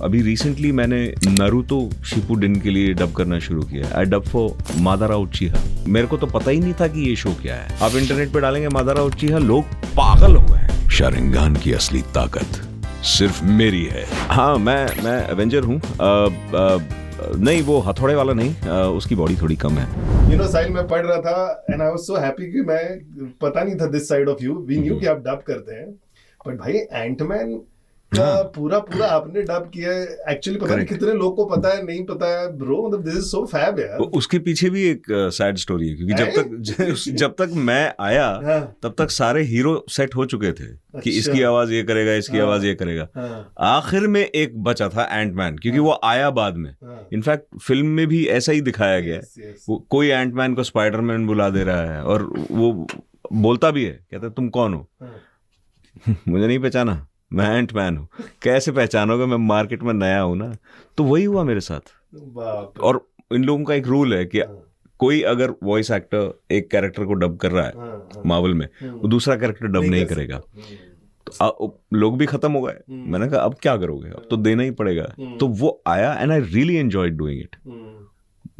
अभी रिसेंटली मैंने Naruto Shippuden के लिए डब करना शुरू किया। आई डब फॉर मादारा उचिहा। मेरे को तो पता ही नहीं था कि ये शो क्या है। आप इंटरनेट पे डालेंगे मादारा उचिहा, लोग पागल हो गए हैं। शारिंगान की असली ताकत सिर्फ मेरी है। हाँ, मैं एवेंजर हूँ। नहीं, वो हथौड़े वाला नहीं, उसकी बॉडी थोड़ी कम है। यू नो साहिल, मैं पढ़ रहा था and I was so happy कि मैं पता नहीं था this side of you. We knew कि आप डब करते हैं, बट भाई एंटमैन का पूरा आपने डब किया है। एक्चुअली पता नहीं कितने लोग को पता है, नहीं पता है ब्रो। मतलब दिस इज सो फैब यार। उसके पीछे भी एक सैड स्टोरी है, क्योंकि जब तक मैं आया तब तक सारे हीरो सेट हो चुके थे कि इसकी आवाज ये करेगा, इसकी आवाज ये करेगा। आखिर में एक बचा था एंटमैन, क्योंकि वो आया बाद में। इनफैक्ट फिल्म में भी ऐसा ही दिखाया गया है। कोई एंटमैन को स्पाइडरमैन बुला दे रहा है और वो बोलता भी है, कहता है तुम कौन हो? मुझे नहीं पहचाना, मैं एंटमैन हूँ। कैसे पहचानोगे, मैं मार्केट में नया हूँ ना। तो वही हुआ मेरे साथ। और इन लोगों का एक रूल है कि कोई अगर वॉइस एक्टर एक कैरेक्टर को डब कर रहा है मार्वल में, वो दूसरा कैरेक्टर डब नहीं करेगा। तो लोग भी खत्म हो गए। मैंने कहा अब क्या करोगे, अब तो देना ही पड़ेगा। तो वो आया and I really enjoyed doing it,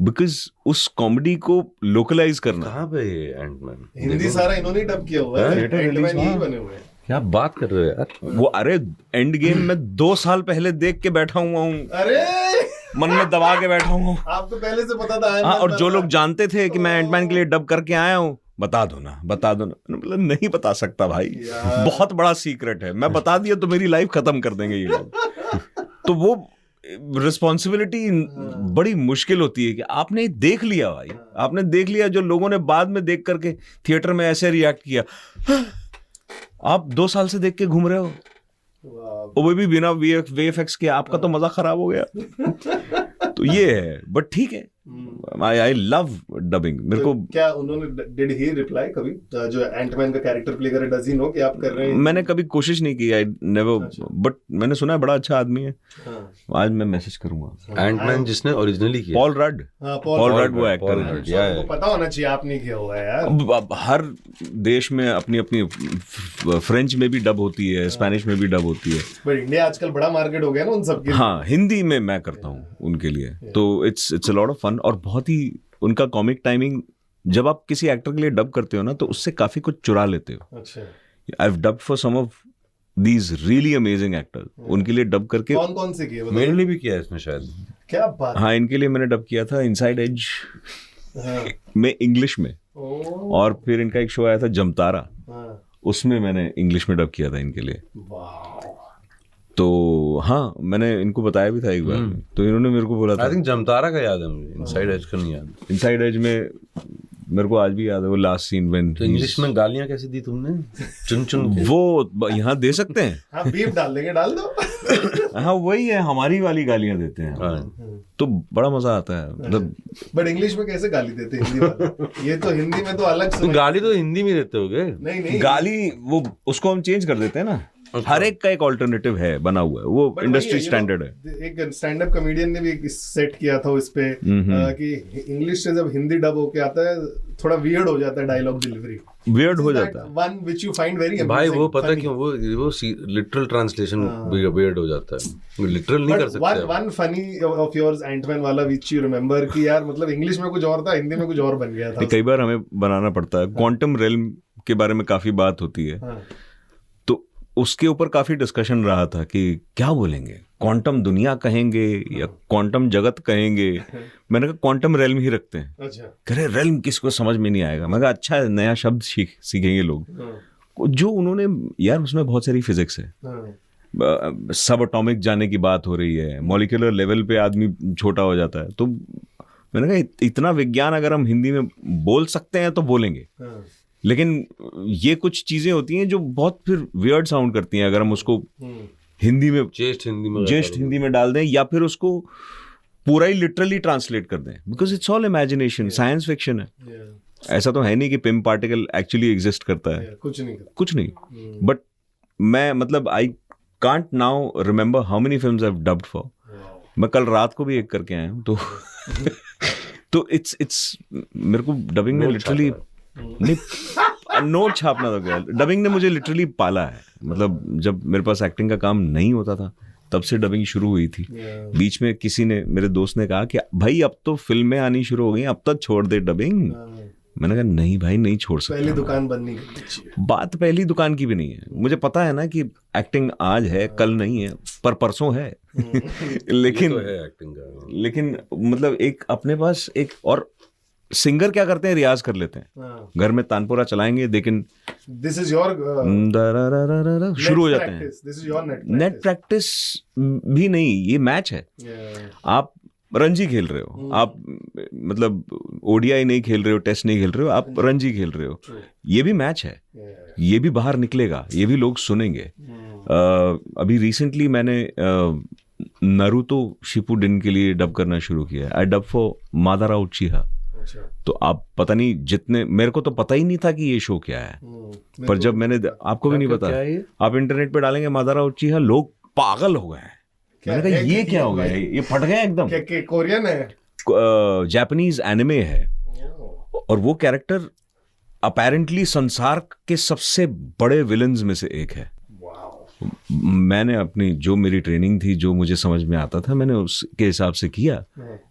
because उस कॉमेडी को लोकलाइज करना। कहाँ पे एंटमैन? हिंदी सारा इन्होंने डब किया हुआ है। एंटमैन यही बने हुए हैं। क्या बात कर रहे हो यार? वो अरे एंड गेम में 2 साल पहले देख के बैठा हुआ हूँ। अरे मन में दबा के बैठा हूँ। आपको पहले से पता था? हाँ, और जो लोग जानते थे कि मैं एंटमैन के लिए डब करके आया हूँ, बता दो ना। मतलब नहीं बता सकता भाई, बहुत बड़ा सीक्रेट है। मैं बता दिया तो मेरी लाइफ खत्म कर देंगे ये लोग। तो वो रिस्पॉन्सिबिलिटी बड़ी मुश्किल होती है कि आपने देख लिया भाई, आपने देख लिया। जो लोगों ने बाद में देख करके थिएटर में ऐसे रिएक्ट किया, आप 2 साल से देख के घूम रहे हो, वो भी बिना VFX के। आपका तो मजा खराब हो गया। तो ये है, बट ठीक है। I love dubbing. मेरे को क्या उन्होंने डिड ही रिप्लाई कभी, जो एंटमैन का कैरेक्टर प्ले करे, डज ही नो कि आप कर रहे हैं? मैंने कभी कोशिश नहीं की, आई नेवर, बट मैंने सुना है बड़ा अच्छा आदमी है। आज मैं मैसेज करूंगा। एंटमैन जिसने ओरिजिनली किया, पॉल रड। पॉल रड वो एक्टर है। आपको पता होना चाहिए, आपने किया हुआ है यार। अब हर देश में अपनी अपनी, फ्रेंच में भी डब होती है, स्पेनिश में भी डब होती है, बट इंडिया आजकल बड़ा मार्केट हो गया ना उन सब के। हाँ, हिंदी में मैं करता हूँ उनके लिए। तो it's a lot of fun. और बहुत ही उनका कॉमिक टाइमिंग, जब आप किसी एक्टर के लिए डब करते हो ना, तो उससे काफी कुछ चुरा लेते हो। अच्छा, I have dubbed for some of these really amazing actors. उनके लिए डब करके कौन से किए? मेरे लिए भी किया है इसमें शायद। क्या बात? हाँ, इनके लिए मैंने डब किया था इनसाइड एज में, इंग्लिश में। और फिर इनका एक शो आया था जमतारा, उसमें मैंने इंग्लिश में डब किया था इनके लिए। तो हाँ, मैंने इनको बताया भी था एक बार। तो इन्होंने मेरे को बोला था। आई थिंक जमतारा का याद है मुझे, इनसाइड एज का नहीं याद। इनसाइड एज में मेरे को आज भी याद है वो लास्ट सीन में। तो इंग्लिश में गालियां कैसे दी तुमने? चुन वो यहाँ दे सकते हैं। हाँ, बीप डाल देंगे, डाल दो। हाँ, वही है, हमारी वाली गालियां देते हैं। तो बड़ा मजा आता है। मतलब बट इंग्लिश में कैसे गाली देते हैं हिंदी वाले? ये तो हिंदी में तो अलग से। तो गाली तो हिंदी में देते होगे? नहीं, गाली वो उसको हम चेंज कर देते हैं ना। हर एक का एक ऑल्टरनेटिव है बना हुआ है, वो इंडस्ट्री स्टैंडर्ड है। एक स्टैंड अप कॉमेडियन ने भी एक सेट किया था इस पे कि इंग्लिश से जब हिंदी डब होके आता है, थोड़ा वियर्ड हो जाता है डायलॉग डिलीवरी। वियर्ड हो जाता है। One which you find very amazing. भाई वो पता क्यों, वो लिटरल ट्रांसलेशन वियर्ड हो जाता है, लिटरल नहीं कर सकते। One funny of yours Ant Man वाला व्हिच यू रिमेंबर कि यार मतलब इंग्लिश में कुछ और था, हिंदी में कुछ और बन गया था। कई बार हमें बनाना पड़ता है। क्वांटम रेल्म के बारे में काफी बात होती है, तो उसके ऊपर काफी डिस्कशन रहा था कि क्या बोलेंगे, क्वांटम दुनिया कहेंगे या क्वांटम जगत कहेंगे। मैंने कहा क्वांटम रेल्म ही रखते हैं। अच्छा, कह रहे रेल्म किसको समझ में नहीं आएगा। मैं कहा अच्छा, नया शब्द सीखेंगे लोग। जो उन्होंने, यार उसमें बहुत सारी फिजिक्स है। सब एटॉमिक जाने की बात हो रही है, मॉलिक्यूलर लेवल पे आदमी छोटा हो जाता है। तो मैंने कहा इतना विज्ञान अगर हम हिंदी में बोल सकते हैं तो बोलेंगे, लेकिन ये कुछ चीजें होती हैं जो बहुत फिर वियर्ड साउंड करती हैं अगर हम उसको हिंदी में, जेस्ट हिंदी में डाल दें, या फिर उसको पूरा ही लिटरली ट्रांसलेट कर दें। Because it's all imagination, science fiction है। ऐसा तो है नहीं कि पिम पार्टिकल एक्चुअली एग्जिस्ट करता है। कुछ नहीं। बट मैं मतलब I can't now remember how many films I have dubbed for. मैं कल रात को भी एक करके आया हूँ। तो इट्स मेरे को डबिंग में लिटरली नहीं, नोट छापना तो क्या, डबिंग ने मुझे लिटरली पाला है। मतलब जब मेरे पास एक्टिंग का काम नहीं होता था, तब से डबिंग शुरू हुई थी। बीच में किसी ने, मेरे दोस्त ने कहा कि भाई अब तो फिल्में आनी शुरू हो गई, अब तक छोड़ दे डबिंग। मैंने कहा नहीं भाई, नहीं छोड़ सकता। पहली दुकान बंद नहीं करनी चाहिए। बात पहली दुकान की भी नहीं है। मुझे पता है ना कि एक्टिंग आज है, कल नहीं है, पर परसों है। लेकिन तो है एक्टिंग का, लेकिन मतलब एक अपने पास एक, और सिंगर क्या करते हैं, रियाज कर लेते हैं घर में, तानपुरा चलाएंगे, लेकिन दिस इज योर शुरू हो जाते हैं। This is your net practice भी नहीं, ये मैच है। आप रणजी खेल रहे हो, आप मतलब ओडीआई नहीं खेल रहे हो, टेस्ट नहीं खेल रहे हो, आप रणजी खेल रहे हो। ये भी मैच है, ये भी बाहर निकलेगा, ये भी लोग सुनेंगे। अभी रिसेंटली मैंने नारुतो शिपुडेन के लिए डब करना शुरू किया। आई डब फॉर मादारा उचिहा। तो आप पता नहीं, जितने, मेरे को तो पता ही नहीं था कि ये शो क्या है, पर जब मैंने, आपको भी नहीं पता, आप इंटरनेट पे डालेंगे मादारा उचिहा, लोग पागल हो गए हैं। मैंने कहा ये क्या हो गया, ये फट गया एकदम। कोरियन है, जापानीज एनिमे है, और वो कैरेक्टर अपेरेंटली संसार के सबसे बड़े विलन्स में से एक है। मैंने अपनी, जो मेरी ट्रेनिंग थी, जो मुझे समझ में आता था, मैंने उसके हिसाब से किया।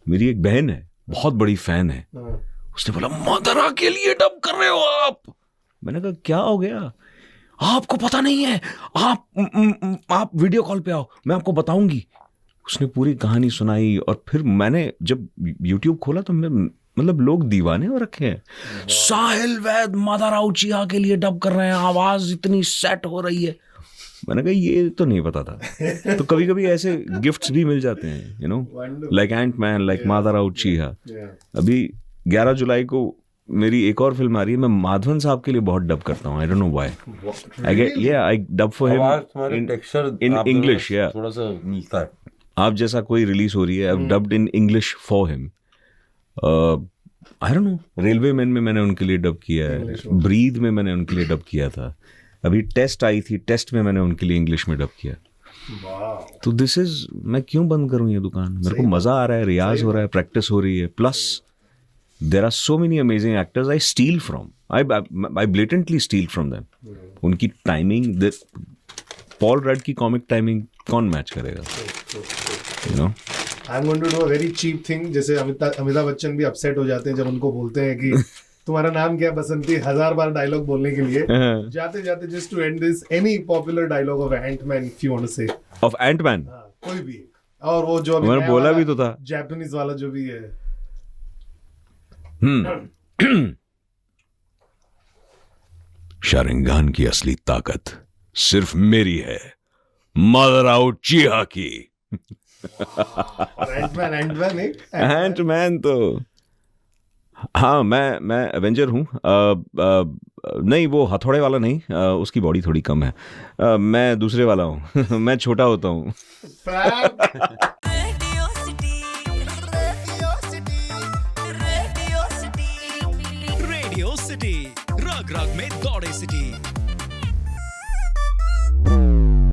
मेरी एक बहन है, बहुत बड़ी फैन है, उसने बोला मादारा के लिए डब कर रहे हो आप। मैंने कहा क्या हो गया, आपको पता नहीं है, आप वीडियो कॉल पे आओ, मैं आपको बताऊंगी। उसने पूरी कहानी सुनाई, और फिर मैंने जब YouTube खोला तो मैं, मतलब लोग दीवाने हो रखे हैं। साहिल वैद मादारा उचिहा के लिए डब कर रहे हैं, आवाज इतनी सेट हो रही है। मैंने कहा ये तो नहीं पता था। तो कभी कभी ऐसे गिफ्ट्स भी मिल जाते हैं, you know, like Ant Man, like Madara Uchiha. अभी 11 जुलाई को मेरी एक और फिल्म आ रही है, मैं माधवन साहब के लिए बहुत डब करता हूँ। आई don't know why. I dub for him in English. या थोड़ा सा मिलता है। आप जैसा कोई रिलीज हो रही है, I dubbed in English for him. I don't know, railway man में मैंने उनके लिए डब किया है, ब्रीद में मैंने उनके लिए डब किया था, अभी टेस्ट आई थी, टेस्ट में मैंने उनके लिए इंग्लिश में डब किया। तो दिस इज, मैं क्यों बंद करूं ये दुकान, मेरे को मजा आ रहा है, रियाज हो रहा है, प्रैक्टिस हो रही है, plus there are so many amazing actors I steal from, I blatantly steal from them. उनकी टाइमिंग, पॉल रड की कॉमिक टाइमिंग कौन मैच करेगा, you know. I am going to do a very cheap thing, जैसे अमिताभ बच्चन भी upset हो जाते हैं जब उनको बोलते हैं कि तुम्हारा नाम क्या बसंती, 1000 बार डायलॉग बोलने के लिए। जाते जाते just to end this, any popular dialogue of Ant Man if you want to say. Of Ant Man? कोई भी, और वो जो मैंने बोला भी तो था, जापानीज वाला जो भी है। शारिंगान की असली ताकत सिर्फ मेरी है, मादारा उचिहा की। एंटमैन तो हाँ, मैं एवेंजर हूँ। नहीं, वो हथौड़े वाला नहीं, उसकी बॉडी थोड़ी कम है। मैं दूसरे वाला हूँ। मैं छोटा होता हूँ। रेडियो सिटी, रग रग में दौड़े सिटी।